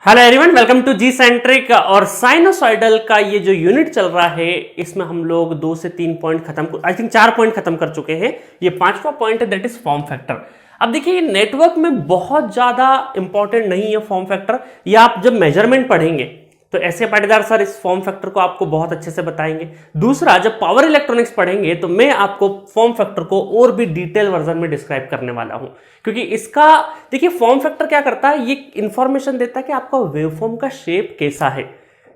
Hello everyone, welcome to G Centric. और sinusoidal का ये जो यूनिट चल रहा है इसमें हम लोग 2 से 3 पॉइंट खत्म, आई थिंक 4 पॉइंट खत्म कर चुके हैं। ये 5वां पॉइंट है, दैट इज फॉर्म फैक्टर। अब देखिए, नेटवर्क में बहुत ज्यादा इंपॉर्टेंट नहीं है फॉर्म फैक्टर। या आप जब मेजरमेंट पढ़ेंगे तो ऐसे पाटीदार सर इस फॉर्म फैक्टर को आपको बहुत अच्छे से बताएंगे। दूसरा, जब पावर इलेक्ट्रॉनिक्स पढ़ेंगे तो मैं आपको फॉर्म फैक्टर को और भी डिटेल वर्जन में डिस्क्राइब करने वाला हूं, क्योंकि इसका देखिए फॉर्म फैक्टर क्या करता है, ये इंफॉर्मेशन देता है कि आपका वेवफॉर्म का शेप कैसा है।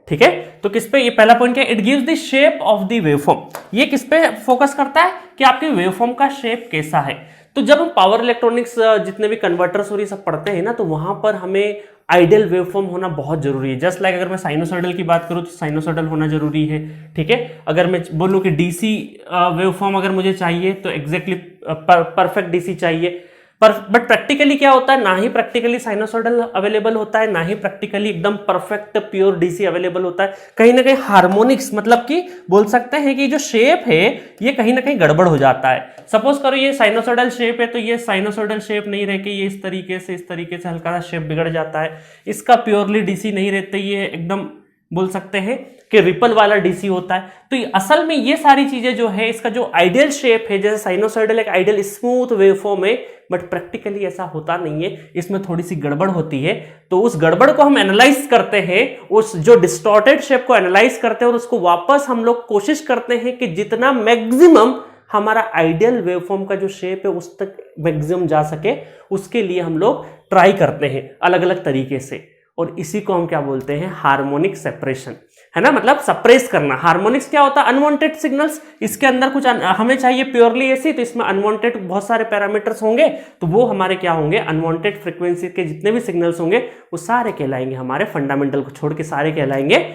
ठीक है, तो किस पे, ये पहला पॉइंट क्या, it gives the shape of the waveform. ये किस पे फोकस करता है कि आपके वेवफॉर्म का शेप कैसा है। तो जब हम पावर इलेक्ट्रॉनिक्स जितने भी कन्वर्टर्स और ये सब पढ़ते हैं ना, तो वहां पर हमें आइडियल वेवफॉर्म होना बहुत जरूरी है। जस्ट लाइक अगर मैं साइनोसॉइडल की बात करूं तो साइनोसॉइडल होना जरूरी है। ठीक है, अगर मैं बोलूं कि डीसी वेवफॉर्म अगर मुझे चाहिए तो एग्जैक्टली परफेक्ट डीसी चाहिए। बट प्रैक्टिकली क्या होता है, ना ही प्रैक्टिकली साइनोसॉइडल अवेलेबल होता है, ना ही प्रैक्टिकली एकदम परफेक्ट प्योर डीसी अवेलेबल होता है। कहीं ना कहीं हार्मोनिक्स, मतलब कि बोल सकते हैं कि जो शेप है ये कहीं ना कहीं गड़बड़ हो जाता है। सपोज करो ये साइनोसॉइडल शेप है, तो ये साइनोसॉइडल शेप नहीं रह के ये इस तरीके से हल्का सा शेप बिगड़ जाता है। इसका प्योरली डीसी नहीं रहते, ये एकदम बोल सकते हैं कि रिपल वाला डीसी होता है। तो असल में ये सारी चीजें जो है, इसका जो आइडियल शेप है, जैसे साइनोसॉइडल एक आइडियल स्मूथ वेवफॉर्म है, बट प्रैक्टिकली ऐसा होता नहीं है, इसमें थोड़ी सी गड़बड़ होती है। तो उस गड़बड़ को हम एनालाइज करते हैं, उस जो डिस्टॉर्टेड शेप को एनालाइज करते हैं और उसको वापस हम लोग कोशिश करते हैं कि जितना मैक्सिमम हमारा आइडियल वेवफॉर्म का जो शेप है उस तक मैक्सिमम जा सके, उसके लिए हम लोग ट्राई करते हैं अलग अलग तरीके से। और इसी को हम क्या बोलते हैं, हार्मोनिक सेपरेशन, है ना। मतलब सप्रेस करना। हार्मोनिक्स क्या होता है, अनवांटेड सिग्नल्स। इसके अंदर कुछ हमें चाहिए प्योरली एसी, तो इसमें अनवांटेड बहुत सारे पैरामीटर्स होंगे, तो वो हमारे क्या होंगे, अनवांटेड फ्रीक्वेंसी के जितने भी सिग्नल्स होंगे वो सारे कहलाएंगे, हमारे फंडामेंटल को छोड़ के सारे कहलाएंगे,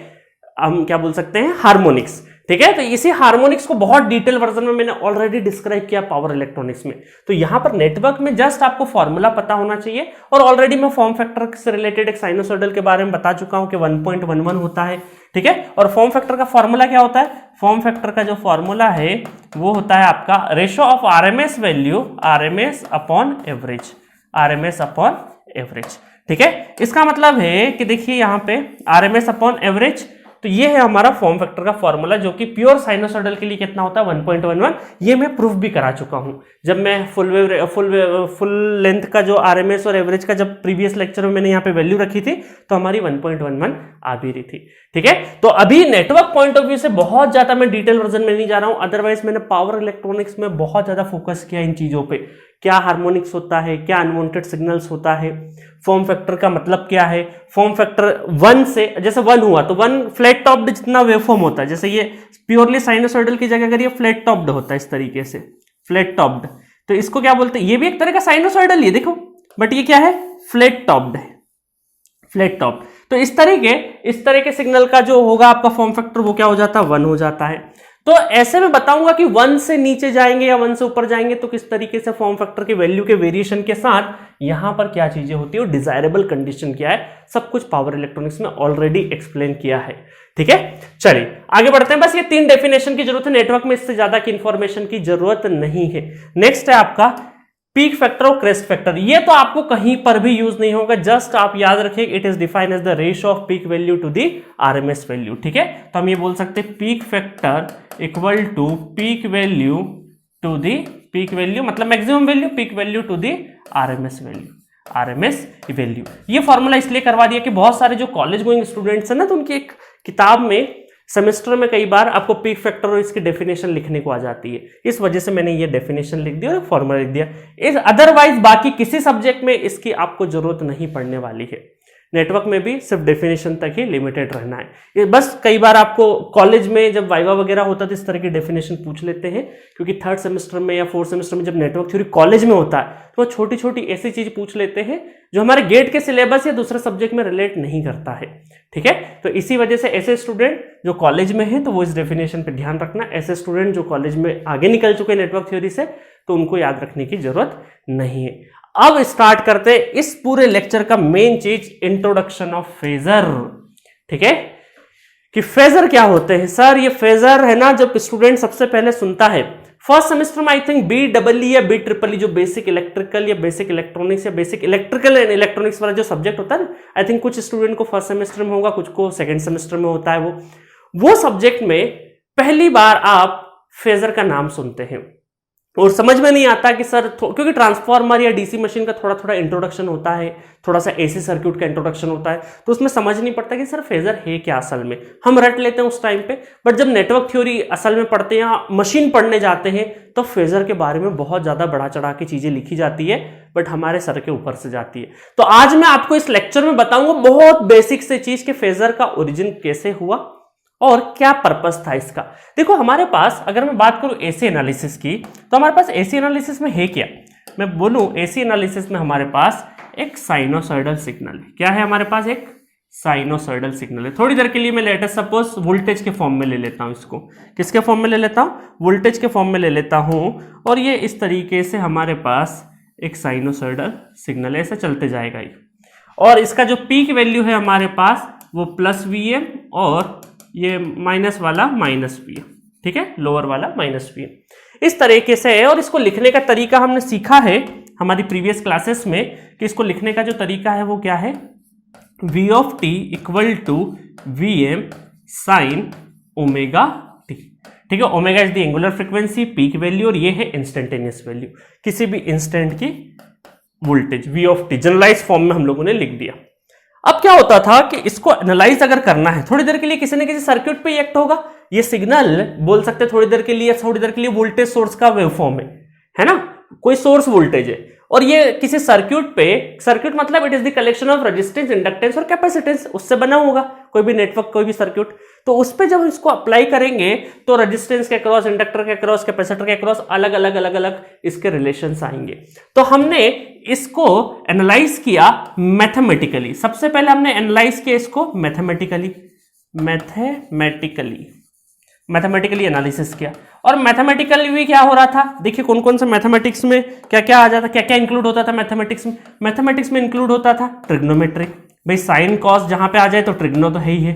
हम क्या बोल सकते हैं, हार्मोनिक्स। ठीक है, तो इसी हार्मोनिक्स को बहुत डिटेल वर्जन में मैंने ऑलरेडी डिस्क्राइब किया पावर इलेक्ट्रॉनिक्स में। तो यहां पर नेटवर्क में जस्ट आपको फॉर्मूला पता होना चाहिए। और ऑलरेडी मैं फॉर्म फैक्टर से रिलेटेड एक साइनोसॉइडल के बारे में बता चुका हूं कि 1.11 होता है। ठीक है, और फॉर्म फैक्टर का फॉर्मूला क्या होता है, फॉर्म फैक्टर का जो फॉर्मूला है वो होता है आपका ratio of RMS value, RMS upon average, RMS upon average. ठीक है, इसका मतलब है कि देखिए यहां पे आरएमएस अपॉन एवरेज, तो ये है हमारा फॉर्म फैक्टर का फॉर्मूला, जो कि प्योर साइनोसॉइडल के लिए कितना होता है, 1.11। ये मैं प्रूफ भी करा चुका हूं, जब मैं फुल लेंथ का जो आरएमएस और एवरेज का जब प्रीवियस लेक्चर में मैंने यहाँ पे वैल्यू रखी थी तो हमारी 1.11 आ भी रही थी। ठीक है, तो अभी नेटवर्क पॉइंट ऑफ व्यू से बहुत ज्यादा मैं डिटेल वर्जन में नहीं जा रहा हूं, अदरवाइज मैंने पावर इलेक्ट्रॉनिक्स में बहुत ज्यादा फोकस किया इन चीजों पे। क्या हार्मोनिक्स होता है, क्या अनवांटेड सिग्नल्स होता है, फॉर्म फैक्टर का मतलब क्या है। फॉर्म फैक्टर 1 से, जैसे 1 हुआ तो 1 फ्लैट टॉप्ड जितना वेवफॉर्म होता है, जैसे ये प्योरली साइनोसॉइडल की जगह अगर ये फ्लैट टॉप्ड होता है इस तरीके से, फ्लैट टॉप्ड, तो इसको क्या बोलते हैं, ये भी एक तरह का साइनोसॉइडल ही है देखो, बट ये क्या है, फ्लैट टॉप्ड है, फ्लैट टॉप। तो इस तरह के सिग्नल का जो होगा आपका फॉर्म फैक्टर वो क्या हो जाता है, 1 हो जाता है। तो ऐसे में बताऊंगा कि 1 से नीचे जाएंगे या 1 से ऊपर जाएंगे तो किस तरीके से फॉर्म फैक्टर के वैल्यू के वेरिएशन के साथ यहां पर क्या चीजें होती है, डिजायरेबल कंडीशन क्या है, सब कुछ पावर इलेक्ट्रॉनिक्स में ऑलरेडी एक्सप्लेन किया है। ठीक है, चलिए आगे बढ़ते हैं। बस ये 3 डेफिनेशन की जरूरत है नेटवर्क में, इससे ज्यादा की इंफॉर्मेशन की जरूरत नहीं है। नेक्स्ट है आपका पीक फैक्टर और क्रेस्ट फैक्टर। ये तो आपको कहीं पर भी यूज नहीं होगा, जस्ट आप याद रखिए it is defined as the ratio of peak value to the RMS value. ठीक है, तो हम ये बोल सकते हैं peak factor equal to peak value to the peak value, मतलब maximum value, peak value to the RMS value, RMS value. ये फॉर्मूला इसलिए करवा दिया कि बहुत सारे जो कॉलेज गोइंग स्टूडेंट्स हैं ना, तो उनकी एक किताब में सेमेस्टर में कई बार आपको पीक फैक्टर और इसकी डेफिनेशन लिखने को आ जाती है, इस वजह से मैंने ये डेफिनेशन लिख दी और फॉर्मूला लिख दिया। इस अदरवाइज बाकी किसी सब्जेक्ट में इसकी आपको जरूरत नहीं पड़ने वाली है। नेटवर्क में भी सिर्फ डेफिनेशन तक ही लिमिटेड रहना है। ये बस कई बार आपको कॉलेज में जब वाइवा वगैरह होता है तो इस तरह की डेफिनेशन पूछ लेते हैं, क्योंकि 3rd सेमेस्टर में या 4th सेमेस्टर में जब नेटवर्क थ्योरी कॉलेज में होता है तो वो छोटी छोटी ऐसी चीज पूछ लेते हैं जो हमारे गेट के सिलेबस या दूसरे सब्जेक्ट में रिलेट नहीं करता है। ठीक है, तो इसी वजह से ऐसे स्टूडेंट जो कॉलेज में है तो वो इस डेफिनेशन पे ध्यान रखना, ऐसे स्टूडेंट जो कॉलेज में आगे निकल चुके नेटवर्क थ्योरी से तो उनको याद रखने की जरूरत नहीं है। अब स्टार्ट करते हैं इस पूरे लेक्चर का मेन चीज, इंट्रोडक्शन ऑफ फेजर। ठीक है, कि फेजर क्या होते हैं। सर ये फेजर है ना, जब स्टूडेंट सबसे पहले सुनता है फर्स्ट सेमेस्टर में आई थिंक BEE या BEEE जो बेसिक इलेक्ट्रिकल या बेसिक इलेक्ट्रॉनिक्स या बेसिक इलेक्ट्रिकल एंड इलेक्ट्रॉनिक्स वाला जो सब्जेक्ट होता है ना, आई थिंक कुछ स्टूडेंट को फर्स्ट सेमेस्टर में होगा, कुछ को सेकंड सेमेस्टर में होता है। वो सब्जेक्ट में पहली बार आप फेजर का नाम सुनते हैं और समझ में नहीं आता कि सर क्योंकि ट्रांसफार्मर या डीसी मशीन का थोड़ा थोड़ा इंट्रोडक्शन होता है, थोड़ा सा एसी सर्किट का इंट्रोडक्शन होता है, तो उसमें समझ नहीं पड़ता कि सर फेजर है क्या असल में। हम रट लेते हैं उस टाइम पे, बट जब नेटवर्क थ्योरी असल में पढ़ते हैं, मशीन पढ़ने जाते हैं, तो फेजर के बारे में बहुत ज्यादा बढ़ा चढ़ा के चीजें लिखी जाती है, बट हमारे सर के ऊपर से जाती है। तो आज मैं आपको इस लेक्चर में बताऊंगा बहुत बेसिक से चीज के फेजर का ओरिजिन कैसे हुआ और क्या पर्पस था इसका। देखो हमारे पास अगर मैं बात करूं एसी एनालिसिस की, तो हमारे पास एसी एनालिसिस में है क्या, मैं बोलूं एसी एनालिसिस में हमारे पास एक साइनोसॉइडल सिग्नल है। क्या है हमारे पास? एक साइनोसॉइडल सिग्नल है। थोड़ी देर के लिए मैं लेटेस्ट सपोज वोल्टेज के फॉर्म में ले लेता हूं इसको। किसके फॉर्म में ले लेता हूं? वोल्टेज के फॉर्म में ले लेता हूं। और ये इस तरीके से हमारे पास एक साइनोसॉइडल सिग्नल ऐसे चलते जाएगा ये, और इसका जो पीक वैल्यू है हमारे पास वो +Vm और ये माइनस वाला -Vm, ठीक है, लोअर वाला -Vm, इस तरीके से है। और इसको लिखने का तरीका हमने सीखा है हमारी प्रीवियस क्लासेस में कि इसको लिखने का जो तरीका है वो क्या है, V of t = Vm sin omega t, ठीक है। Omega is the angular frequency, peak value, और ये है इंस्टेंटेनियस वैल्यू, किसी भी इंस्टेंट की voltage. V of t generalise form में हम लोगों ने लिख दिया। अब क्या होता था कि इसको एनालाइज अगर करना है, थोड़ी देर के लिए किसी न किसी सर्किट पे एक्ट होगा, ये सिग्नल बोल सकते थोड़ी देर के लिए वोल्टेज सोर्स का वेवफॉर्म है ना, कोई सोर्स वोल्टेज है, और ये किसी सर्किट पे, सर्किट मतलब it is the collection of resistance, inductance और कैपेसिटेंस, उससे बना होगा कोई भी नेटवर्क, कोई भी सर्किट। तो उस पे जब हम इसको अप्लाई करेंगे तो रेजिस्टेंस के क्रॉस, इंडक्टर के क्रॉस, कैपेसिटर के क्रॉस अलग अलग इसके रिलेशंस आएंगे। तो हमने इसको एनालाइज किया मैथमेटिकली। सबसे पहले हमने एनालाइज किया इसको मैथमेटिकली एनालिसिस किया। और मैथमेटिकली भी क्या हो रहा था, देखिए कौन कौन सा मैथमेटिक्स में क्या क्या आ जाता, क्या क्या इंक्लूड होता था मैथमेटिक्स में। मैथमेटिक्स में इंक्लूड होता था ट्रिग्नोमेट्री, भाई साइन कॉस जहां पे आ जाए तो ट्रिग्नो तो है ही है,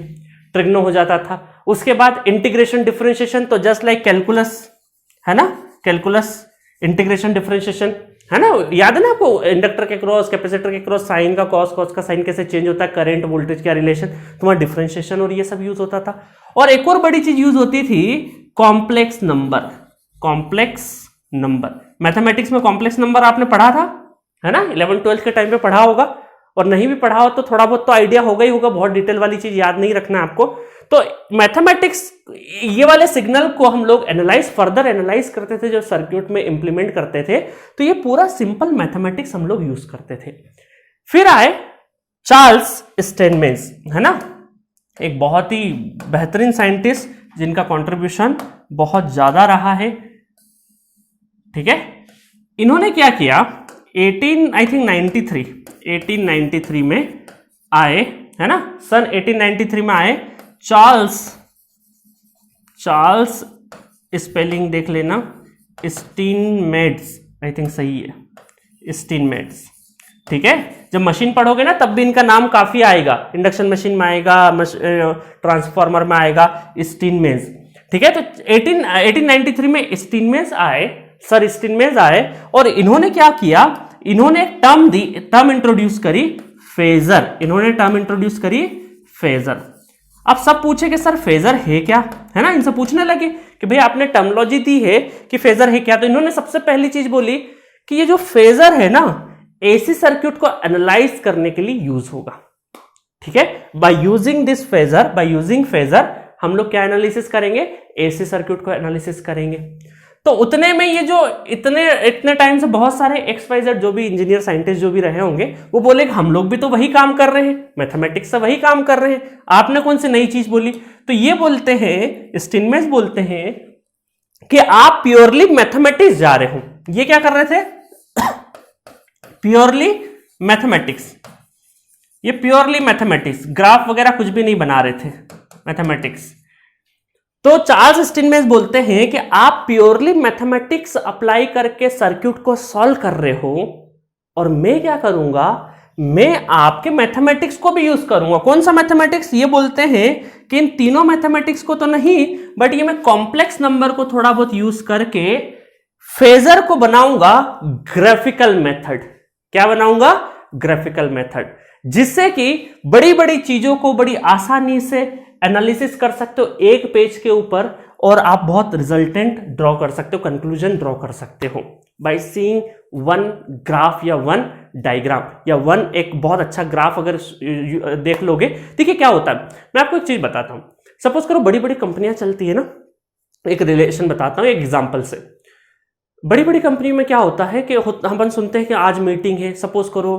ट्रिग्नो हो जाता था। उसके बाद इंटीग्रेशन डिफरेंशिएशन, तो जस्ट लाइक कैलकुलस है ना, कैलकुलस इंटीग्रेशन डिफरेंशिएशन है ना, याद है ना आपको, इंडक्टर के क्रॉस, कैपेसिटर के क्रॉस, साइन का कॉस, कॉस का साइन कैसे चेंज होता है, करंट वोल्टेज का रिलेशन, तुम्हारा डिफरेंशिएशन, और ये सब यूज होता था। और एक और बड़ी चीज यूज होती थी कॉम्प्लेक्स नंबर। मैथमेटिक्स में कॉम्प्लेक्स नंबर आपने पढ़ा था है ना, 11th-12th के टाइम पे पढ़ा होगा, और नहीं भी पढ़ा हो तो थोड़ा बहुत तो आइडिया होगा ही होगा, बहुत डिटेल वाली चीज याद नहीं रखना आपको। तो मैथमेटिक्स, ये वाले सिग्नल को हम लोग फर्दर एनालाइज करते थे, जो सर्किट में इंप्लीमेंट करते थे, तो ये पूरा सिंपल मैथमेटिक्स हम लोग यूज करते थे। फिर आए चार्ल्स स्टेनमेंस, है ना, एक बहुत ही बेहतरीन साइंटिस्ट जिनका कंट्रीब्यूशन बहुत ज्यादा रहा है, ठीक है। इन्होंने क्या किया, 1893 में आए, है ना, सन 1893 में आए चार्ल्स स्पेलिंग देख लेना, स्टीनमेट्ज, आई थिंक सही है, स्टीनमेट्ज, ठीक है। जब मशीन पढ़ोगे ना तब भी इनका नाम काफी आएगा, इंडक्शन मशीन में आएगा, ट्रांसफार्मर में आएगा, स्टीनमेट्ज, ठीक है। तो 1893 में स्टीनमेट्ज आए, और इन्होंने क्या किया, इन्होंने टर्म इंट्रोड्यूस करी फेजर। अब सब पूछे कि सर फेजर है क्या, है ना, इनसे पूछने लगे कि भाई आपने टर्मोलॉजी दी है कि फेजर है क्या। तो इन्होंने सबसे पहली चीज बोली कि ये जो फेजर है ना, एसी सर्किट को एनालाइज करने के लिए यूज होगा, ठीक है। बाय यूजिंग फेजर हम लोग क्या एनालिसिस करेंगे, एसी सर्किट को एनालिसिस करेंगे। तो उतने में ये जो इतने टाइम से बहुत सारे XYZ जो भी इंजीनियर साइंटिस्ट जो भी रहे होंगे, वो बोले कि हम लोग भी तो वही काम कर रहे हैं, मैथमेटिक्स से वही काम कर रहे हैं, आपने कौन सी नई चीज बोली। तो ये बोलते हैं, स्टीनमेट्ज बोलते हैं कि आप प्योरली मैथमेटिक्स जा रहे हो। ये क्या कर रहे थे, प्योरली मैथमेटिक्स, ग्राफ वगैरह कुछ भी नहीं बना रहे थे, मैथमेटिक्स। तो चार्ल्स स्टीनमेट्ज बोलते हैं कि आप प्योरली मैथमेटिक्स अप्लाई करके सर्किट को सॉल्व कर रहे हो, और मैं क्या करूंगा, मैं आपके मैथमेटिक्स को भी यूज करूंगा। कौन सा मैथमेटिक्स, ये बोलते हैं कि इन तीनों मैथमेटिक्स को तो नहीं, बट ये मैं कॉम्प्लेक्स नंबर को थोड़ा बहुत यूज करके फेजर को बनाऊंगा ग्राफिकल मेथड। क्या बनाऊंगा? ग्राफिकल मेथड, जिससे कि बड़ी बड़ी चीजों को बड़ी आसानी से एनालिसिस कर सकते हो एक पेज के ऊपर, और आप बहुत रिजल्टेंट ड्रॉ कर सकते हो, कंक्लूजन ड्रॉ कर सकते हो बाय सीइंग वन ग्राफ या वन डायग्राम या वन एक बहुत अच्छा ग्राफ अगर देख लोगे। देखिए क्या होता है, मैं आपको एक चीज बताता हूं। सपोज करो बड़ी बड़ी कंपनियां चलती है ना, एक रिलेशन बताता हूं एक एग्जांपल से। बड़ी बड़ी कंपनी में क्या होता है कि हम सुनते हैं कि आज मीटिंग है। सपोज करो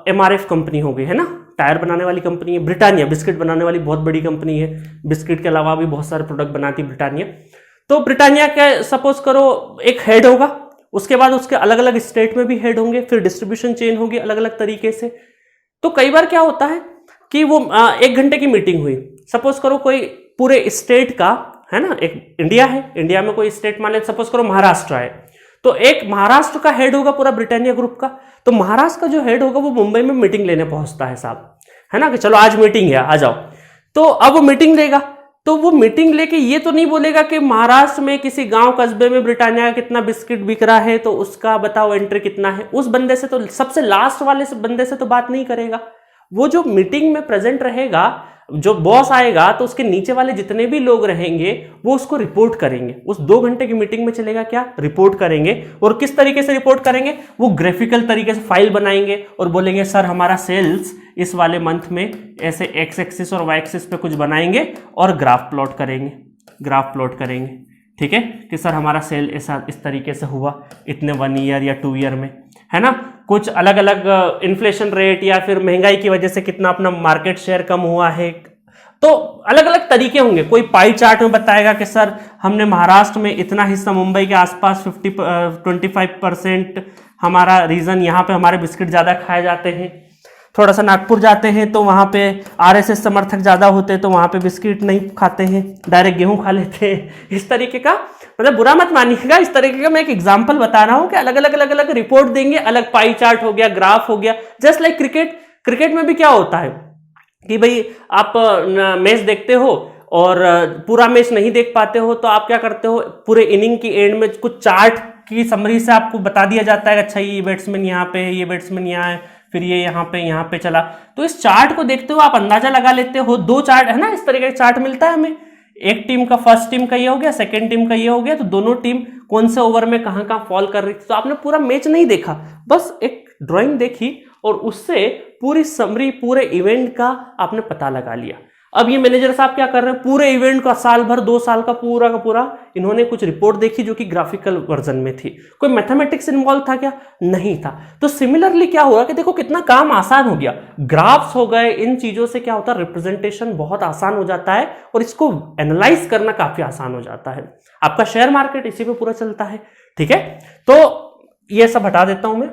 MRF कंपनी हो गई है ना, टायर बनाने वाली कंपनी है। ब्रिटानिया बिस्किट बनाने वाली बहुत बड़ी कंपनी है, बिस्किट के अलावा भी बहुत सारे प्रोडक्ट बनाती है ब्रिटानिया। तो ब्रिटानिया का सपोज करो एक हेड होगा, उसके बाद उसके अलग अलग स्टेट में भी हेड होंगे, फिर डिस्ट्रीब्यूशन चेन होगी अलग अलग तरीके से। तो कई बार क्या होता है कि वो 1 घंटे की मीटिंग हुई। सपोज करो कोई पूरे स्टेट का है ना, एक इंडिया है, इंडिया में कोई स्टेट मान ले, सपोज करो महाराष्ट्र है, तो एक महाराष्ट्र का हेड होगा पूरा ब्रिटानिया ग्रुप का। तो महाराष्ट्र का जो हेड होगा वो मुंबई में मीटिंग लेने पहुंचता है साहब, है ना, कि चलो आज मीटिंग है आ जाओ। तो अब वो मीटिंग लेगा, तो वो मीटिंग लेके ये तो नहीं बोलेगा कि महाराष्ट्र में किसी गांव कस्बे में ब्रिटानिया का कितना बिस्किट बिक रहा है तो उसका बताओ एंट्री कितना है। उस बंदे से तो, सबसे लास्ट वाले बंदे से तो बात नहीं करेगा। वो जो मीटिंग में प्रेजेंट रहेगा, जो बॉस आएगा, तो उसके नीचे वाले जितने भी लोग रहेंगे वो उसको रिपोर्ट करेंगे। उस 2 घंटे की मीटिंग में चलेगा क्या, रिपोर्ट करेंगे। और किस तरीके से रिपोर्ट करेंगे, वो ग्राफिकल तरीके से फाइल बनाएंगे और बोलेंगे सर हमारा सेल्स इस वाले मंथ में ऐसे एक्स एक्सिस और वाई एक्सिस पे कुछ बनाएंगे और ग्राफ प्लॉट करेंगे, ठीक है, कि सर हमारा सेल ऐसा इस तरीके से हुआ इतने 1 ईयर या 2 ईयर में, है ना। कुछ अलग अलग इन्फ्लेशन रेट या फिर महंगाई की वजह से कितना अपना मार्केट शेयर कम हुआ है। तो अलग अलग तरीके होंगे। कोई पाई चार्ट में बताएगा कि सर हमने महाराष्ट्र में इतना हिस्सा, मुंबई के आसपास 25% हमारा रीजन, यहाँ पे हमारे बिस्किट ज्यादा खाए जाते हैं। थोड़ा सा नागपुर जाते हैं तो वहाँ पे RSS समर्थक ज़्यादा होते हैं तो वहाँ पे बिस्किट नहीं खाते हैं, डायरेक्ट गेहूं खा लेते हैं। इस तरीके का, मतलब बुरा मत मानिएगा, इस तरीके का मैं एक एग्जांपल बता रहा हूँ कि अलग अलग रिपोर्ट देंगे। अलग पाई चार्ट हो गया, ग्राफ हो गया। जस्ट लाइक क्रिकेट में भी क्या होता है कि भाई आप मैच देखते हो और पूरा मैच नहीं देख पाते हो तो आप क्या करते हो, पूरे इनिंग की एंड में कुछ चार्ट की समरी से आपको बता दिया जाता है अच्छा ये बैट्समैन यहाँ पे है, ये बैट्समैन यहाँ है, फिर ये यहाँ पे चला। तो इस चार्ट को देखते हुए आप अंदाजा लगा लेते हो। 2 चार्ट है ना, इस तरीके का चार्ट मिलता है हमें। एक टीम का, फर्स्ट टीम का ये हो गया, सेकंड टीम का ये हो गया, तो दोनों टीम कौन से ओवर में कहाँ फॉल कर रही थी। तो आपने पूरा मैच नहीं देखा, बस एक ड्राइंग देखी और उससे पूरी समरी, पूरे इवेंट का आपने पता लगा लिया। अब ये मैनेजर साहब क्या कर रहे हैं, पूरे इवेंट का साल भर 2 साल का पूरा इन्होंने कुछ रिपोर्ट देखी जो कि ग्राफिकल वर्जन में थी। कोई मैथमेटिक्स इन्वॉल्व था क्या? नहीं था। तो सिमिलरली क्या हुआ कि देखो कितना काम आसान हो गया। ग्राफ्स हो गए, इन चीजों से क्या होता है, रिप्रेजेंटेशन बहुत आसान हो जाता है और इसको एनालाइज करना काफी आसान हो जाता है। आपका शेयर मार्केट इसी पे पूरा चलता है, ठीक है। तो ये सब हटा देता हूं मैं।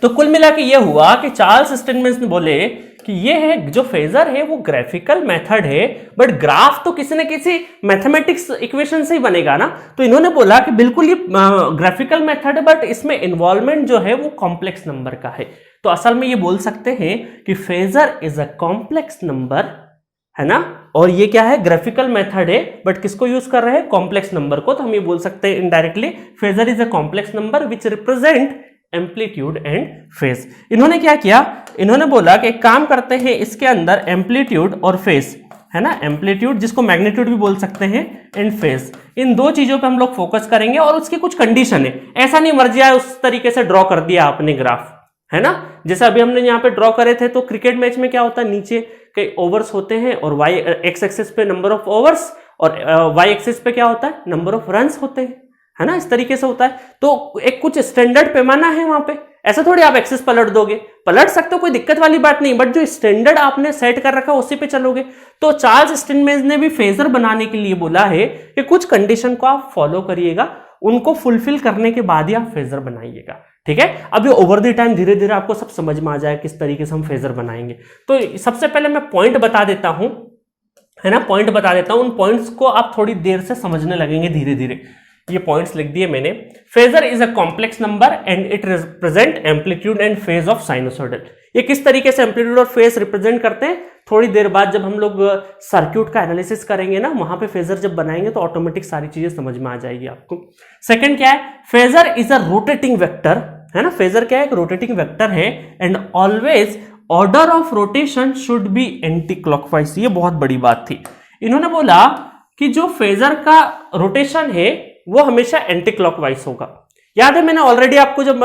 तो कुल मिला के ये हुआ कि चार्ल्स स्टेनमेंस ने बोले कि ये है जो फेजर है वो ग्राफिकल मेथड है, बट ग्राफ तो किसी न किसी मैथमेटिक्स इक्वेशन से ही बनेगा ना। तो इन्होंने बोला कि बिल्कुल ये ग्राफिकल मेथड है, बट इसमें इन्वॉल्वमेंट जो है वो कॉम्प्लेक्स नंबर का है। तो असल में ये बोल सकते हैं कि phasor is a complex number, है ना। और ये क्या है, ग्राफिकल मेथड है, बट किसको यूज कर रहे हैं, कॉम्प्लेक्स नंबर को। तो हम ये बोल सकते हैं indirectly phasor is a complex number which represent amplitude and phase. इन्होंने क्या किया, इन्होंने बोला कि एक काम करते हैं, इसके अंदर एम्पलीट्यूड और फेज, है ना, एम्पलीट्यूड जिसको मैग्नीट्यूड भी बोल सकते हैं, एंड फेज, इन 2 चीजों पे हम लोग फोकस करेंगे। और उसकी कुछ कंडीशन है, ऐसा नहीं मर्जी आए उस तरीके से ड्रॉ कर दिया आपने ग्राफ, है ना। जैसे अभी हमने यहाँ पे ड्रॉ करे थे, तो क्रिकेट मैच में क्या होता है, नीचे कई ओवर्स होते हैं और वाई एक्स एक्सिस पे नंबर ऑफ ओवर्स और वाई एक्सिस पे क्या होता है, नंबर ऑफ रन्स होते हैं, है ना, इस तरीके से होता है। तो एक कुछ स्टैंडर्ड पैमाना है वहां पे। ऐसा थोड़ी आप एक्सिस पलट दोगे, पलट सकते हो, कोई दिक्कत वाली बात नहीं, बट जो स्टैंडर्ड आपने सेट कर रखा है उसी पे चलोगे। तो चार्ल्स स्टेनमेंस ने भी फेजर बनाने के लिए बोला है कि कुछ कंडीशन को आप फॉलो करिएगा, उनको फुलफिल करने के बाद ही आप फेजर बनाइएगा, ठीक है। अब ये ओवर द टाइम धीरे धीरे आपको सब समझ में आ जाए किस तरीके से हम फेजर बनाएंगे। तो सबसे पहले मैं पॉइंट बता देता हूं, है ना, पॉइंट बता देता हूं। उन पॉइंट्स को आप थोड़ी देर से समझने लगेंगे धीरे धीरे। ये पॉइंट्स लिख दिए मैंने। Phasor is a complex number and it represent amplitude and phase of sinusoidal. ये किस तरीके से एम्पलीट्यूड और फेज रिप्रेजेंट करते हैं, थोड़ी देर बाद जब हम लोग सर्क्यूट का एनालिसिस करेंगे ना, वहां पे फेजर जब बनाएंगे तो ऑटोमेटिक सारी चीजें समझ में आ जाएगी आपको। सेकंड क्या है, phasor is a rotating vector, है ना, फेजर क्या है, एक रोटेटिंग वेक्टर है, and always order of rotation should be anti clockwise. ये बहुत बड़ी बात थी, इन्होंने बोला कि जो फेजर का रोटेशन है वो हमेशा एंटी क्लॉकवाइज होगा। याद है मैंने ऑलरेडी आपको जब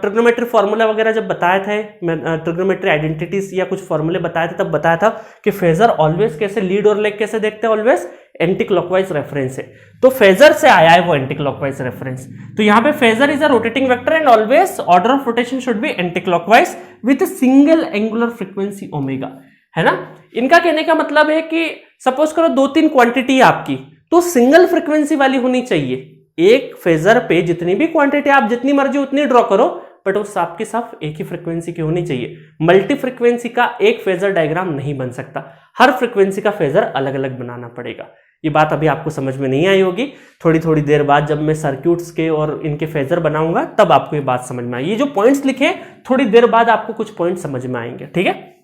ट्रिग्नोमेट्री फॉर्मूला वगैरह जब बताया था, ट्रिग्नोमेट्री आइडेंटिटीज या कुछ फॉर्मूले बताए थे, तब बताया था कि फेजर ऑलवेज कैसे लीड और लेग कैसे देखते हैं, ऑलवेज एंटी क्लॉकवाइज रेफरेंस है। तो फेजर से आया है वो एंटी क्लॉकवाइज रेफरेंस। तो यहां पे phasor is a rotating vector and always order of rotation should be anti clockwise with single angular frequency omega, है ना। इनका कहने का मतलब है कि सपोज करो 2-3 क्वांटिटी आपकी, तो सिंगल फ्रीक्वेंसी वाली होनी चाहिए। एक फेजर पे जितनी भी क्वांटिटी आप जितनी मर्जी उतनी ड्रॉ करो, बट वो साफ की साफ एक ही फ्रीक्वेंसी की होनी चाहिए। मल्टी फ्रीक्वेंसी का एक फेजर डायग्राम नहीं बन सकता, हर फ्रीक्वेंसी का फेजर अलग अलग बनाना पड़ेगा। ये बात अभी आपको समझ में नहीं आई होगी, थोड़ी थोड़ी देर बाद जब मैं सर्क्यूट्स के और इनके फेजर बनाऊंगा तब आपको ये बात समझ में आई। ये जो पॉइंट्स लिखे थोड़ी देर बाद आपको कुछ पॉइंट समझ में आएंगे, ठीक है।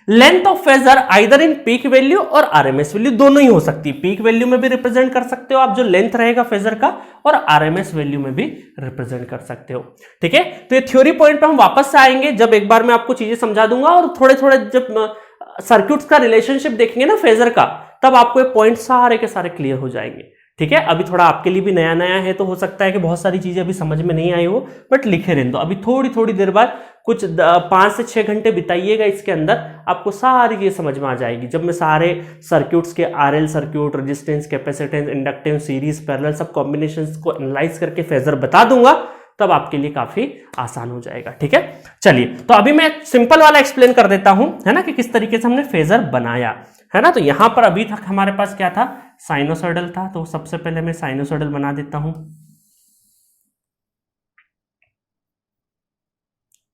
Length of phasor either in peak value और आरएमएस वैल्यू, दोनों ही हो सकती है। पीक वैल्यू में भी रिप्रेजेंट कर सकते हो आप जो लेंथ रहेगा फेजर का, और आरएमएस वैल्यू में भी रिप्रेजेंट कर सकते हो, ठीक है। तो ये थ्योरी पॉइंट पे हम वापस से आएंगे जब एक बार मैं आपको चीजें समझा दूंगा, और थोड़े थोड़े जब सर्क्यूट्स का रिलेशनशिप देखेंगे ना फेजर का, तब आपको ये पॉइंट सारे के सारे क्लियर हो जाएंगे, ठीक है। अभी थोड़ा आपके लिए भी नया नया है, तो हो सकता है कि बहुत सारी चीजें अभी समझ में नहीं आई हो, बट लिखे रहने दो। अभी थोड़ी थोड़ी देर बाद कुछ 5 से 6 घंटे बिताइएगा इसके अंदर, आपको सारी चीजें समझ में आ जाएगी। जब मैं सारे सर्क्यूट्स के RL circuit, resistance, capacitance, inductance, series, parallel सब कॉम्बिनेशंस को एनालाइज करके फेजर बता दूंगा, तब आपके लिए काफी आसान हो जाएगा, ठीक है। चलिए, तो अभी मैं सिंपल वाला एक्सप्लेन कर देता हूं, है ना, कि किस तरीके से हमने फेजर बनाया, है ना। तो यहां पर अभी तक हमारे पास क्या था, साइनोसॉइडल था। तो सबसे पहले मैं साइनोसॉइडल बना देता हूं।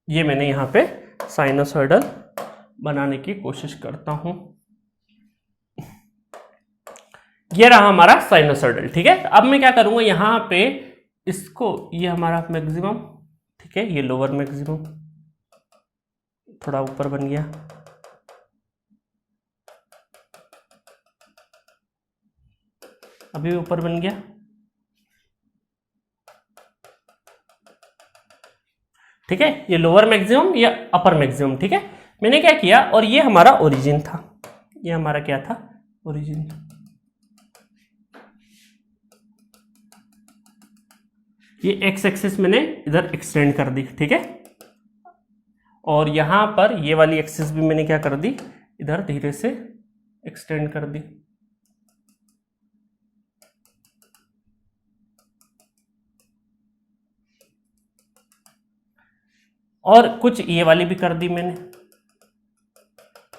ये मैंने यहां पे साइनोसॉइडल बनाने की कोशिश करता हूं। ये रहा हमारा साइनोसॉइडल, ठीक है। अब मैं क्या करूंगा, यहां पे इसको, ये हमारा मैक्सिमम, ठीक है, ये लोअर मैक्सिमम, थोड़ा ऊपर बन गया, अभी ऊपर बन गया, ठीक है। ये लोअर मैक्सिमम, ये अपर मैक्सिमम, ठीक है। मैंने क्या किया, और ये हमारा ओरिजिन था, ये हमारा क्या था, ओरिजिन। ये एक्स एक्सिस मैंने इधर एक्सटेंड कर दी, ठीक है। और यहां पर ये वाली एक्सिस भी मैंने क्या कर दी, इधर धीरे से एक्सटेंड कर दी। और कुछ ये वाली भी कर दी मैंने।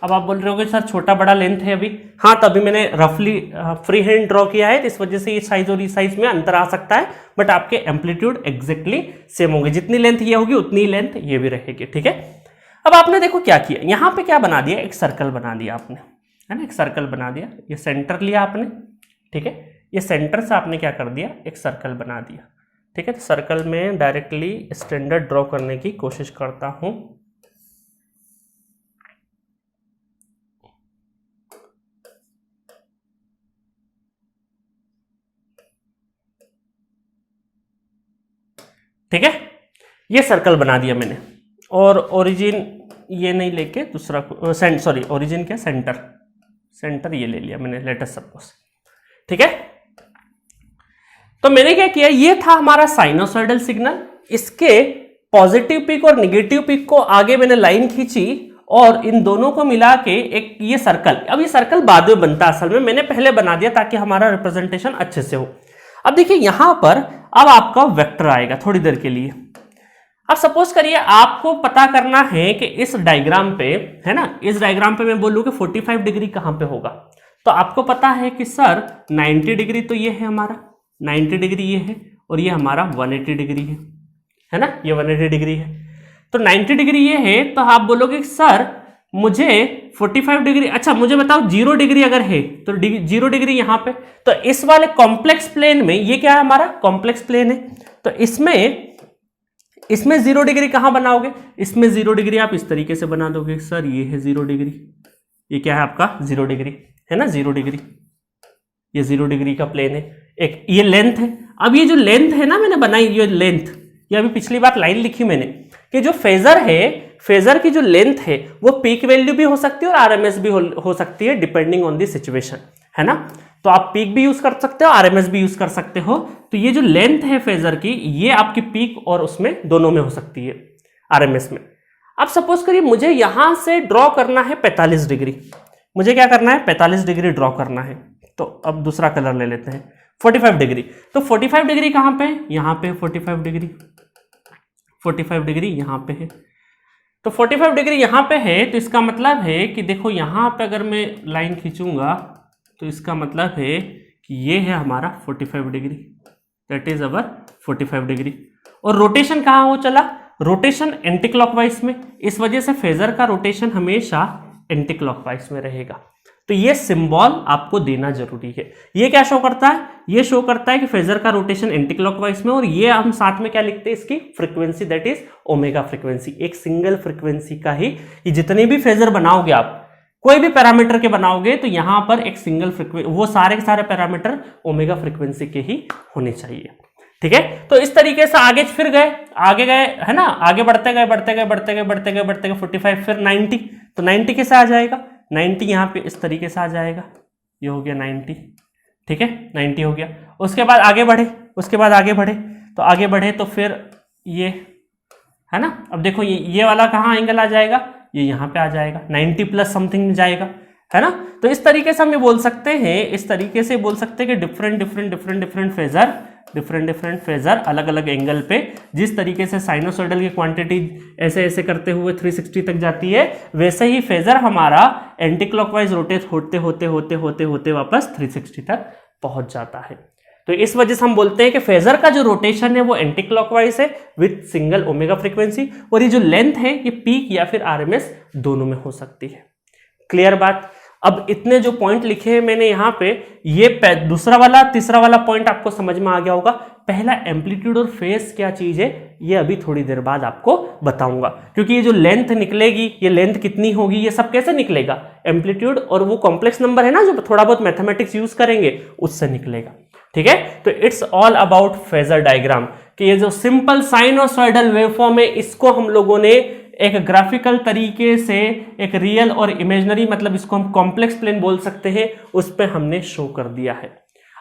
अब आप बोल रहे होगे सर छोटा बड़ा लेंथ है अभी, हाँ, तो अभी मैंने रफली फ्री हैंड ड्रॉ किया है, इस वजह से ये साइज और ये साइज में अंतर आ सकता है, बट आपके एम्पलीट्यूड एग्जैक्टली सेम होंगे। जितनी लेंथ ये होगी उतनी लेंथ ये भी रहेगी, ठीक है। अब आपने देखो क्या किया, यहां पे क्या बना दिया, एक सर्कल बना दिया आपने, है ना, एक सर्कल बना दिया। ये सेंटर लिया आपने, ठीक है, ये सेंटर से आपने क्या कर दिया, एक सर्कल बना दिया, ठीक है। तो सर्कल में डायरेक्टली स्टैंडर्ड ड्रॉ करने की कोशिश करता हूं। ठीक है, ये सर्कल बना दिया मैंने, और ओरिजिन ये नहीं लेके दूसरा, सॉरी ओरिजिन क्या, सेंटर, सेंटर ये ले लिया मैंने, लेटेस्ट सपोज, ठीक है। तो मैंने क्या किया, ये था हमारा साइनोसॉइडल सिग्नल, इसके पॉजिटिव पीक और निगेटिव पीक को आगे मैंने लाइन खींची, और इन दोनों को मिला के एक ये सर्कल, अब ये सर्कल बाद में बनता है, असल में मैंने पहले बना दिया ताकि हमारा रिप्रेजेंटेशन अच्छे से हो। अब देखिए यहां पर अब आपका वेक्टर आएगा थोड़ी देर के लिए। अब सपोज करिए आपको पता करना है कि इस डायग्राम पे, है ना, इस डायग्राम पे मैं बोलूं कि 45 डिग्री कहां पे होगा, तो आपको पता है कि सर 90 डिग्री तो ये है हमारा, 90 डिग्री ये है, और ये हमारा 180 डिग्री है ना, ये 180 डिग्री है। तो 90 डिग्री ये है, तो आप बोलोगे सर मुझे 45 डिग्री, अच्छा मुझे बताओ 0 डिग्री अगर है तो 0 डिग्री यहां पे, तो इस वाले कॉम्प्लेक्स प्लेन में, ये क्या है हमारा कॉम्प्लेक्स प्लेन है, तो इसमें 0 डिग्री कहां बनाओगे, इसमें 0 डिग्री आप इस तरीके से बना दोगे, सर ये है 0 डिग्री, ये क्या है आपका 0 डिग्री है ना, 0 डिग्री, ये 0 डिग्री का प्लेन है। एक ये लेंथ है। अब ये जो लेंथ है ना मैंने बनाई, ये लेंथ, ये अभी पिछली बार लाइन लिखी मैंने कि जो फेजर है, फेजर की जो लेंथ है वो पीक वैल्यू भी हो सकती है और आरएमएस भी हो सकती है डिपेंडिंग ऑन द सिचुएशन, है ना। तो आप पीक भी यूज कर सकते हो, आरएमएस भी यूज कर सकते हो। तो ये जो लेंथ है फेजर की, ये आपकी पीक और उसमें दोनों में हो सकती है, आरएमएस में। अब सपोज करिए मुझे यहां से ड्रॉ करना है 45 डिग्री, मुझे क्या करना है 45 डिग्री ड्रॉ करना है। तो अब दूसरा कलर ले लेते हैं 45 डिग्री। तो 45 डिग्री कहां पे, यहां पे 45 डिग्री, 45 डिग्री यहां पे है। तो 45 डिग्री यहां पे है, तो इसका मतलब है कि देखो यहां पे अगर मैं लाइन खींचूंगा तो इसका मतलब है कि ये है हमारा 45 degree, that is our 45 degree. और रोटेशन कहाँ हो चला, रोटेशन एंटी क्लॉकवाइज में, इस वजह से फेजर का रोटेशन हमेशा एंटी क्लॉकवाइज में रहेगा। तो ये सिंबल आपको देना जरूरी है। ये क्या शो करता है, ये शो करता है कि फेजर का रोटेशन एंटी क्लॉकवाइज में, और ये हम साथ में क्या लिखते हैं इसकी frequency, that is omega frequency. एक सिंगल फ्रीक्वेंसी का ही, ये जितने भी फेजर बनाओगे आप, कोई भी पैरामीटर के बनाओगे तो यहां पर एक सिंगल फ्रीक्वेंसी, वो सारे के सारे पैरामीटर ओमेगा फ्रीक्वेंसी के ही होने चाहिए, ठीक है। तो इस तरीके से आगे फिर गए, आगे गए, है ना, आगे बढ़ते गए बढ़ते गए बढ़ते गए बढ़ते गए बढ़ते गए 45, फिर 90। तो 90 कैसे आ जाएगा, 90 यहाँ पे इस तरीके से आ जाएगा, ये हो गया 90, ठीक है, 90 हो गया। उसके बाद आगे बढ़े, उसके बाद आगे बढ़े, तो आगे बढ़े तो फिर ये, है ना। अब देखो ये वाला कहाँ एंगल आ जाएगा, ये यहाँ पे आ जाएगा, 90 प्लस समथिंग जाएगा, है ना। तो इस तरीके से हम ये बोल सकते हैं, इस तरीके से बोल सकते हैं कि डिफरेंट फेजर अलग अलग एंगल पे, जिस तरीके से साइनोसॉइडल की क्वांटिटी ऐसे ऐसे करते हुए 360 तक जाती है, वैसे ही फेजर हमारा एंटी क्लॉकवाइज रोटेट होते होते होते होते होते वापस 360 तक पहुंच जाता है। तो इस वजह से हम बोलते हैं कि फेजर का जो रोटेशन है वो एंटी क्लॉकवाइज है विथ सिंगल ओमेगा फ्रीक्वेंसी, और ये जो लेंथ है ये पीक या फिर आरएमएस दोनों में हो सकती है। क्लियर बात। अब इतने जो पॉइंट लिखे हैं मैंने यहाँ पे, ये दूसरा वाला तीसरा वाला पॉइंट आपको समझ में आ गया होगा। पहला एम्पलीट्यूड और फेज क्या चीज है ये अभी थोड़ी देर बाद आपको बताऊंगा, क्योंकि ये जो लेंथ निकलेगी, ये लेंथ कितनी होगी, ये सब कैसे निकलेगा, एम्पलीट्यूड और वो कॉम्प्लेक्स नंबर है ना जो थोड़ा बहुत मैथमेटिक्स यूज करेंगे उससे निकलेगा, ठीक है। तो it's all about phasor diagram, कि ये जो सिंपल साइनोसॉइडल वेवफॉर्म है इसको हम लोगों ने एक ग्राफिकल तरीके से एक रियल और इमेजिनरी, मतलब इसको हम कॉम्प्लेक्स प्लेन बोल सकते हैं, उस पे हमने शो कर दिया है।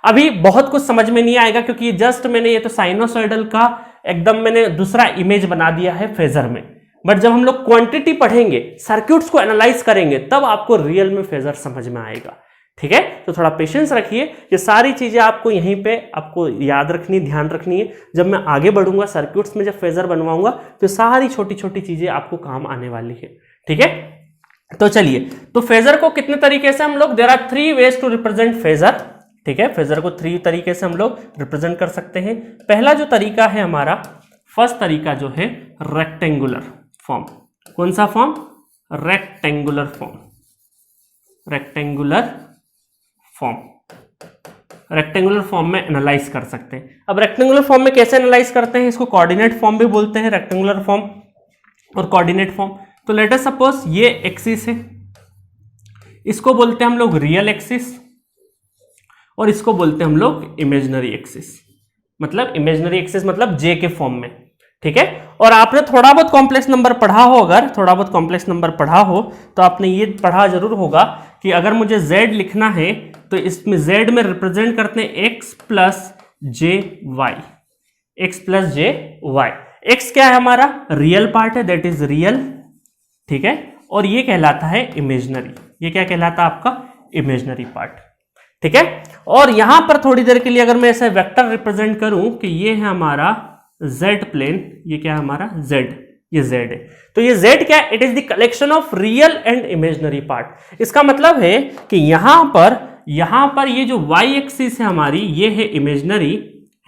अभी बहुत कुछ समझ में नहीं आएगा क्योंकि जस्ट मैंने ये तो साइनोसॉइडल का एकदम मैंने दूसरा इमेज बना दिया है फेजर में, बट जब हम लोग क्वांटिटी पढ़ेंगे, सर्क्यूट्स को एनालाइज करेंगे, तब आपको रियल में फेजर समझ में आएगा, ठीक है। तो थोड़ा पेशेंस रखिए, ये सारी चीजें आपको यहीं पे आपको याद रखनी, ध्यान रखनी है। जब मैं आगे बढ़ूंगा सर्क्यूट्स में, जब फेजर बनवाऊंगा तो सारी छोटी छोटी चीजें आपको काम आने वाली है, ठीक है। तो चलिए, तो फेजर को कितने तरीके से हम लोग, there are 3 ways to represent phasor, ठीक है। फेजर को 3 तरीके से हम लोग रिप्रेजेंट कर सकते हैं। पहला जो तरीका है हमारा, फर्स्ट तरीका जो है रेक्टेंगुलर फॉर्म। कौन सा form, rectangular form, rectangular form, rectangular form में एनालाइज कर सकते हैं। अब रेक्टेंगुलर फॉर्म में कैसे एनालाइज करते हैं, इसको कोऑर्डिनेट फॉर्म भी बोलते हैं, रेक्टेंगुलर फॉर्म और कोऑर्डिनेट फॉर्म। तो लेट अस सपोज ये एक्सिस है, इसको बोलते हैं हम लोग रियल एक्सिस, और इसको बोलते हैं हम लोग इमेजिनरी एक्सिस, मतलब इमेजिनरी एक्सिस मतलब जे के फॉर्म में, ठीक है। और आपने थोड़ा बहुत कॉम्प्लेक्स नंबर पढ़ा हो, अगर थोड़ा बहुत कॉम्प्लेक्स नंबर पढ़ा हो तो आपने ये पढ़ा जरूर होगा कि अगर मुझे z लिखना है तो इसमें z में रिप्रेजेंट करते हैं x plus j Y, x plus j Y. X क्या है हमारा, रियल पार्ट है, दैट इज रियल, ठीक है। और ये कहलाता है इमेजिनरी, ये क्या कहलाता है आपका, इमेजिनरी पार्ट, ठीक है। और यहां पर थोड़ी देर के लिए अगर मैं ऐसे वेक्टर रिप्रेजेंट करूं कि ये है हमारा z प्लेन, ये क्या है हमारा z, ये z है। तो ये z क्या है, it is the collection of real and imaginary part. इसका मतलब है कि यहां पर ये जो y एक्सिस है हमारी, ये है इमेजिनरी,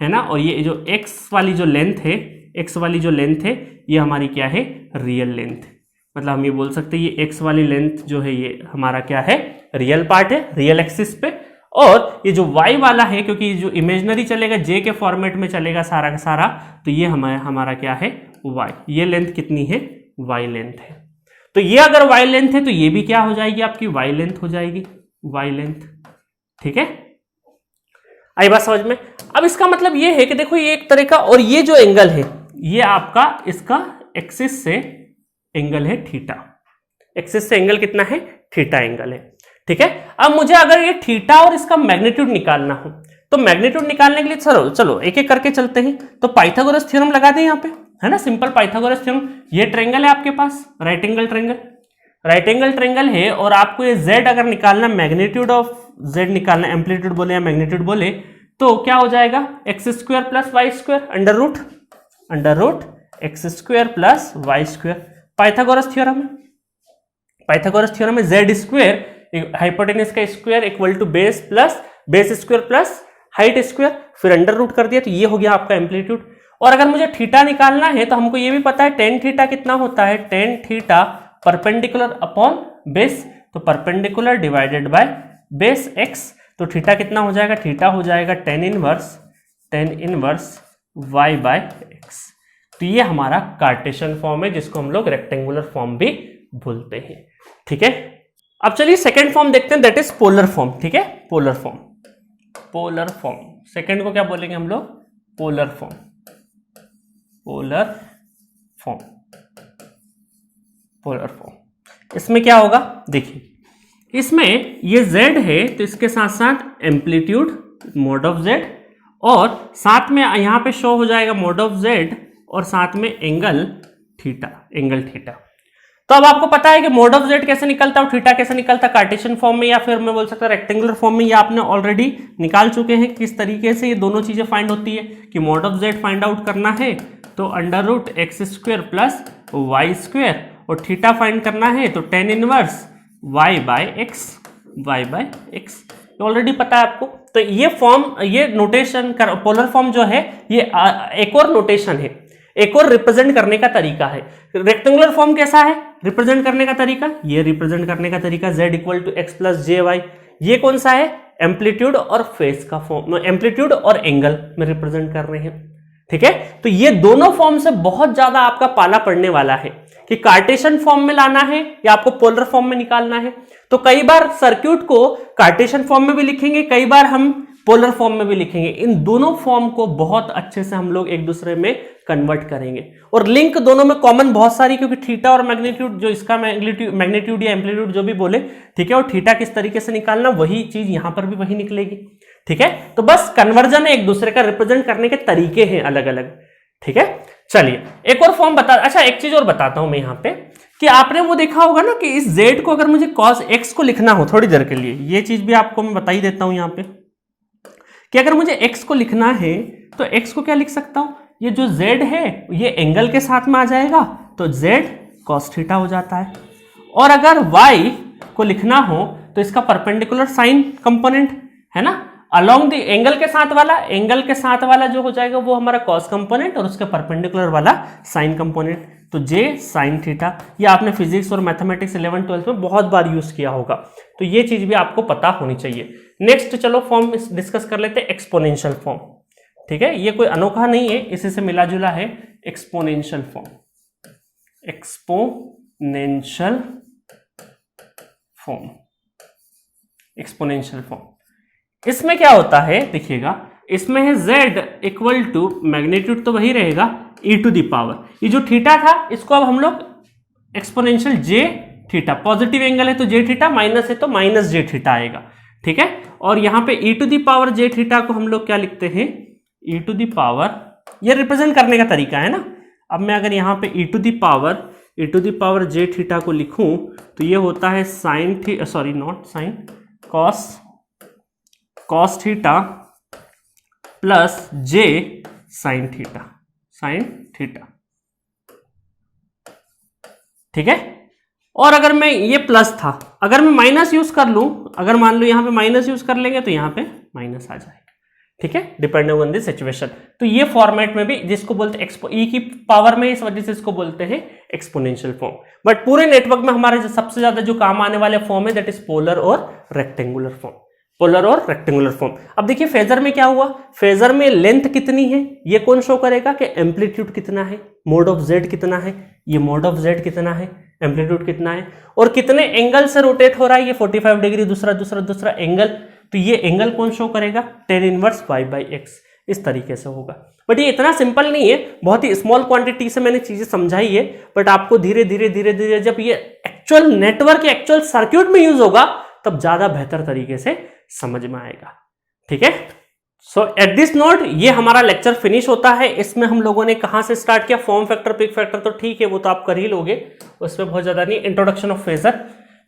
है ना, और ये जो x वाली जो लेंथ है, x वाली जो लेंथ है ये हमारी क्या है, रियल लेंथ। मतलब हम ये बोल सकते हैं ये x वाली लेंथ जो है ये हमारा क्या है, रियल पार्ट है, रियल एक्सिस पे। और ये जो y वाला है, क्योंकि जो इमेजिनरी चलेगा j के फॉर्मेट में चलेगा सारा का सारा, तो ये हमारा क्या है, y। ये लेंथ कितनी है, y लेंथ है। तो ये अगर y लेंथ है तो ये भी क्या हो जाएगी, आपकी y लेंथ हो जाएगी, y लेंथ। ठीक है, आई बात समझ में। अब इसका मतलब ये है कि देखो ये एक तरह का, और ये जो एंगल है ये आपका इसका एक्सिस से एंगल है थीटा, एक्सिस से एंगल कितना है, थीटा एंगल है। ठीक है, अब मुझे अगर ये थीटा और इसका मैग्नीट्यूड निकालना हो तो मैग्नीट्यूड निकालने के लिए चलो एक एक करके चलते हैं। तो पाइथागोरस थ्योरम लगा दें यहाँ पे, है ना, सिंपल पाइथागोरस थ्योरम। ये ट्रायंगल है आपके पास, राइट एंगल ट्रायंगल है, और आपको ये z अगर निकालना, मैग्नीट्यूड ऑफ z निकालना, एम्पलीट्यूड बोले या मैग्नीट्यूड बोले, तो क्या हो जाएगा, x square plus y square under root x square plus y square. Pythagoras theorem में z स्क्वायर हाइपोटेनस का square equal to base square plus height square, फिर अंडर रूट कर दिया, तो ये हो गया आपका एम्पलीट्यूड। और अगर मुझे थीटा निकालना है तो हमको ये भी पता है टेन थीटा कितना होता है, tan theta perpendicular upon base, तो perpendicular divided by base x, तो थीटा कितना हो जाएगा, थीटा हो जाएगा tan inverse y by x. तो ये हमारा कार्टेशियन फॉर्म है, जिसको हम लोग रेक्टेंगुलर फॉर्म भी बोलते हैं। ठीक है, अब चलिए सेकेंड फॉर्म देखते हैं, दैट इज पोलर फॉर्म। ठीक है, पोलर फॉर्म सेकेंड को क्या बोलेंगे हम लोग, पोलर फॉर्म। इसमें क्या होगा, देखिए इसमें ये z है तो इसके साथ साथ एम्पलीट्यूड मोड ऑफ z, और साथ में यहाँ पे शो हो जाएगा मोड ऑफ z, और साथ में एंगल थीटा। तो अब आपको पता है कि मोड ऑफ z कैसे निकलता है और थीटा कैसे निकलता है कार्टेशियन फॉर्म में, या फिर मैं बोल सकता हूँ रेक्टेंगुलर फॉर्म में, ये आपने ऑलरेडी निकाल चुके हैं किस तरीके से ये दोनों चीजें फाइंड होती है। कि mod of z find out करना है तो under root x square plus y square, और थीटा फाइंड करना है तो tan inverse y by x already पता है आपको। तो ये फॉर्म, ये नोटेशन पोलर फॉर्म जो है ये एक और नोटेशन है, एक और रिप्रेजेंट करने का तरीका है। रेक्टेंगुलर फॉर्म कैसा है रिप्रेजेंट करने का तरीका, ये रिप्रेजेंट करने का तरीका z equal to x plus j y. ये कौन सा है, एम्पलीट्यूड और फेस का फॉर्म, एम्पलीट्यूड और एंगल में रिप्रेजेंट कर रहे हैं। ठीक है, तो ये दोनों फॉर्म से बहुत ज्यादा आपका पाला पड़ने वाला है कि कार्टेशियन फॉर्म में लाना है या आपको पोलर फॉर्म में निकालना है। तो कई बार सर्किट को कार्टेशियन फॉर्म में भी लिखेंगे, कई बार हम पोलर फॉर्म में भी लिखेंगे। इन दोनों फॉर्म को बहुत अच्छे से हम लोग एक दूसरे में कन्वर्ट करेंगे, और लिंक दोनों में कॉमन बहुत सारी, क्योंकि थीटा और मैग्नीट्यूड, जो इसका मैग्नीट्यूड या एम्पलीट्यूड जो भी बोले, ठीक है, और थीटा किस तरीके से निकालना, वही चीज यहां पर भी वही निकलेगी। ठीक है, तो बस कन्वर्जन है, एक दूसरे का रिप्रेजेंट करने के तरीके हैं अलग अलग। ठीक है, चलिए एक और फॉर्म बता, अच्छा एक चीज और बताता हूं मैं यहाँ पे, कि आपने वो देखा होगा ना कि इस z को अगर मुझे cos x को लिखना हो थोड़ी देर के लिए, ये चीज भी आपको मैं बता ही देता हूं यहाँ पे, कि अगर मुझे x को लिखना है तो x को क्या लिख सकता हूं, ये जो z है ये एंगल के साथ में आ जाएगा तो z cos थीटा हो जाता है, और अगर y को लिखना हो तो इसका परपेंडिकुलर साइन कंपोनेंट है ना, अलोंग द एंगल के साथ वाला जो हो जाएगा वो हमारा कॉस कंपोनेंट, और उसके परपेंडिकुलर वाला साइन कंपोनेंट, तो जे साइन थीटा। ये आपने फिजिक्स और मैथमेटिक्स 11-12 में बहुत बार यूज किया होगा, तो ये चीज भी आपको पता होनी चाहिए। नेक्स्ट चलो फॉर्म डिस्कस कर लेते हैं, एक्सपोनेंशियल फॉर्म। ठीक है, ये कोई अनोखा नहीं है, इसी से मिला जुला है, एक्सपोनेंशियल फॉर्म। इसमें क्या होता है देखिएगा, इसमें है z इक्वल टू मैग्नीट्यूड तो वही रहेगा e टू द पावर, ये जो थीटा था इसको अब हम लोग exponential j theta, positive angle है तो j थीटा, माइनस है तो माइनस j थीटा आएगा। ठीक है, और यहाँ पे e to the power j theta को हम लोग क्या लिखते हैं, e टू द पावर, ये रिप्रेजेंट करने का तरीका है ना। अब मैं अगर यहाँ पे e to the power j theta को लिखूं तो ये होता है cos theta plus j sine theta. ठीक है, और अगर मैं ये प्लस था, अगर मैं माइनस यूज कर लूं, अगर मान लो यहां पे माइनस यूज कर लेंगे तो यहां पे माइनस आ जाएगा। ठीक है, डिपेंडिंग ऑन द सिचुएशन। तो ये फॉर्मेट में भी, जिसको बोलते हैं e की पावर में, इस वजह से इसको बोलते हैं एक्सपोनेंशियल फॉर्म। बट पूरे नेटवर्क में हमारे जो सबसे ज्यादा जो काम आने वाले फॉर्म है दैट इज पोलर और रेक्टेंगुलर फॉर्म। अब देखिए फेजर में क्या हुआ, फेजर में लेंथ कितनी है ये कौन शो करेगा, कि एम्पलीट्यूड कितना है, मोड ऑफ z कितना है, ये मोड ऑफ z कितना है एम्पलीट्यूड कितना है और कितने एंगल से रोटेट हो रहा है, ये 45 डिग्री, दूसरा एंगल, तो ये एंगल कौन शो करेगा, tan इनवर्स y/x, इस तरीके से होगा। बट ये इतना सिंपल नहीं है, बहुत ही स्मॉल क्वांटिटी से मैंने चीजें समझाई है, बट आपको धीरे धीरे जब ये एक्चुअल नेटवर्क, एक्चुअल सर्क्यूट में यूज होगा तब ज्यादा बेहतर तरीके से समझ में आएगा। ठीक है, सो एट दिस नोट ये हमारा लेक्चर फिनिश होता है। इसमें हम लोगों ने कहां से स्टार्ट किया, फॉर्म फैक्टर, पिक फैक्टर तो ठीक है, वो तो आप कर ही लोगे, उसमें बहुत ज्यादा नहीं। इंट्रोडक्शन ऑफ फेजर,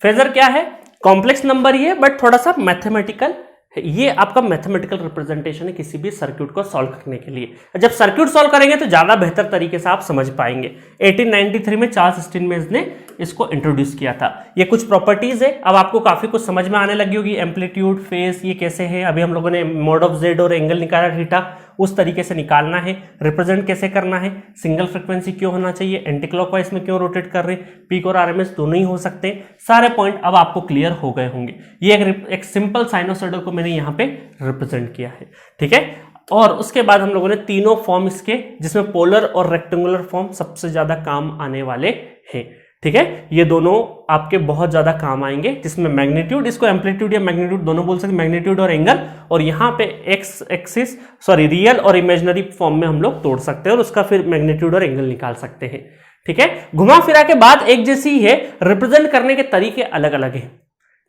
फेजर क्या है, कॉम्प्लेक्स नंबर ही है बट थोड़ा सा मैथमेटिकल, ये आपका मैथमेटिकल रिप्रेजेंटेशन है किसी भी सर्क्यूट को सॉल्व करने के लिए। जब सर्क्यूट सॉल्व करेंगे तो ज्यादा बेहतर तरीके से आप समझ पाएंगे। 1893 में चार्ल्स स्टीनमेयर्स ने इसको इंट्रोड्यूस किया था। ये कुछ प्रॉपर्टीज है, अब आपको काफी कुछ समझ में आने लगी होगी, एम्पलीट्यूड, फेस, ये कैसे है। अभी हम लोगों ने मोड ऑफ जेड और एंगल निकाला थीटा, उस तरीके से निकालना है। रिप्रेजेंट कैसे करना है, सिंगल फ्रीक्वेंसी क्यों होना चाहिए, एंटी क्लॉकवाइज में क्यों रोटेट कर रहे, पीक और आरएमएस दोनों ही हो सकते हैं, सारे पॉइंट अब आपको क्लियर हो गए होंगे। ये एक सिंपल साइनोसॉइडल को मैंने यहाँ पे रिप्रेजेंट किया है। ठीक है, और उसके बाद हम लोगों ने तीनों फॉर्म इसके, जिसमें पोलर और रेक्टेंगुलर फॉर्म सबसे ज्यादा काम आने वाले हैं। ठीक है, ये दोनों आपके बहुत ज्यादा काम आएंगे, जिसमें मैग्नीट्यूड, इसको एम्पलीट्यूड या मैग्नीट्यूड दोनों बोल सकते हैं, मैग्नीट्यूड और एंगल, और यहाँ पे एक्स एक्सिस रियल और इमेजिनरी फॉर्म में हम लोग तोड़ सकते हैं और उसका फिर मैग्नीट्यूड और एंगल निकाल सकते हैं। ठीक है, घुमा फिरा के बाद एक जैसी ही है, रिप्रेजेंट करने के तरीके अलग अलग हैं।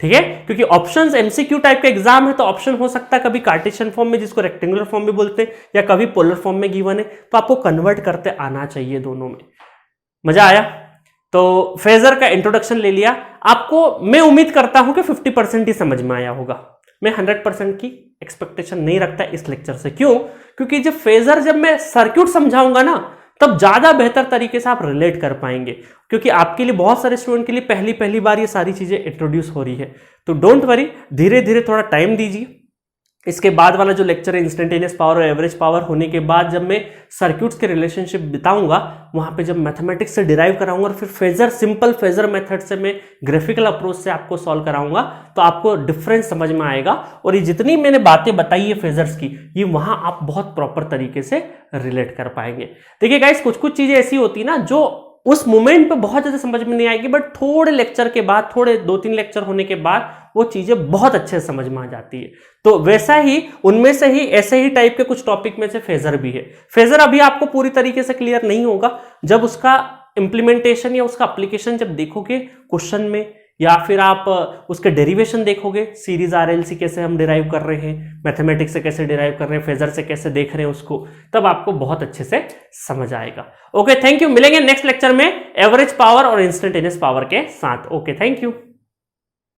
ठीक है, क्योंकि ऑप्शंस एमसीक्यू टाइप का एग्जाम है तो ऑप्शन हो सकता है कभी कार्टेशियन फॉर्म में, जिसको रेक्टेंगुलर फॉर्म भी बोलते हैं, या कभी पोलर फॉर्म में गिवन है, तो आपको कन्वर्ट करते आना चाहिए दोनों में। मजा आया? तो फेजर का इंट्रोडक्शन ले लिया आपको, मैं उम्मीद करता हूं कि 50% ही समझ में आया होगा। मैं 100% की एक्सपेक्टेशन नहीं रखता इस लेक्चर से। क्यों? क्योंकि जब फेजर, जब मैं सर्क्यूट समझाऊंगा ना, तब ज्यादा बेहतर तरीके से आप रिलेट कर पाएंगे, क्योंकि आपके लिए, बहुत सारे स्टूडेंट के लिए पहली बार ये सारी चीजें इंट्रोड्यूस हो रही है। तो डोंट वरी, धीरे धीरे थोड़ा टाइम दीजिए। इसके बाद वाला जो लेक्चर है इंस्टेंटेनियस पावर और एवरेज पावर होने के बाद, जब मैं सर्क्यूट्स के रिलेशनशिप बताऊंगा, वहां पे जब मैथमेटिक्स से डिराइव कराऊंगा और फिर फेजर, सिंपल फेजर मेथड से मैं ग्राफिकल अप्रोच से आपको सॉल्व कराऊंगा, तो आपको डिफरेंस समझ में आएगा। और ये जितनी मैंने बातें बताई है फेजर्स की, ये वहां आप बहुत प्रॉपर तरीके से रिलेट कर पाएंगे। देखिए गाइस, कुछ कुछ चीजें ऐसी होती है ना जो उस मोमेंट पे बहुत ज्यादा समझ में नहीं आएगी, बट थोड़े लेक्चर के बाद, थोड़े 2-3 लेक्चर होने के बाद वो चीजें बहुत अच्छे से समझ में आ जाती है। तो वैसा ही, उनमें से ही, ऐसे ही टाइप के कुछ टॉपिक में से फेजर भी है। फेजर अभी आपको पूरी तरीके से क्लियर नहीं होगा, जब उसका इंप्लीमेंटेशन या उसका एप्लीकेशन जब देखोगे क्वेश्चन में, या फिर आप उसके डेरिवेशन देखोगे, सीरीज आरएलसी कैसे हम डिराइव कर रहे हैं, मैथमेटिक्स से कैसे डिराइव कर रहे हैं, फेजर से कैसे देख रहे हैं उसको, तब आपको बहुत अच्छे से समझ आएगा। Okay, thank you. मिलेंगे नेक्स्ट लेक्चर में एवरेज पावर और इंस्टेंटेनियस पावर के साथ। Okay, thank you.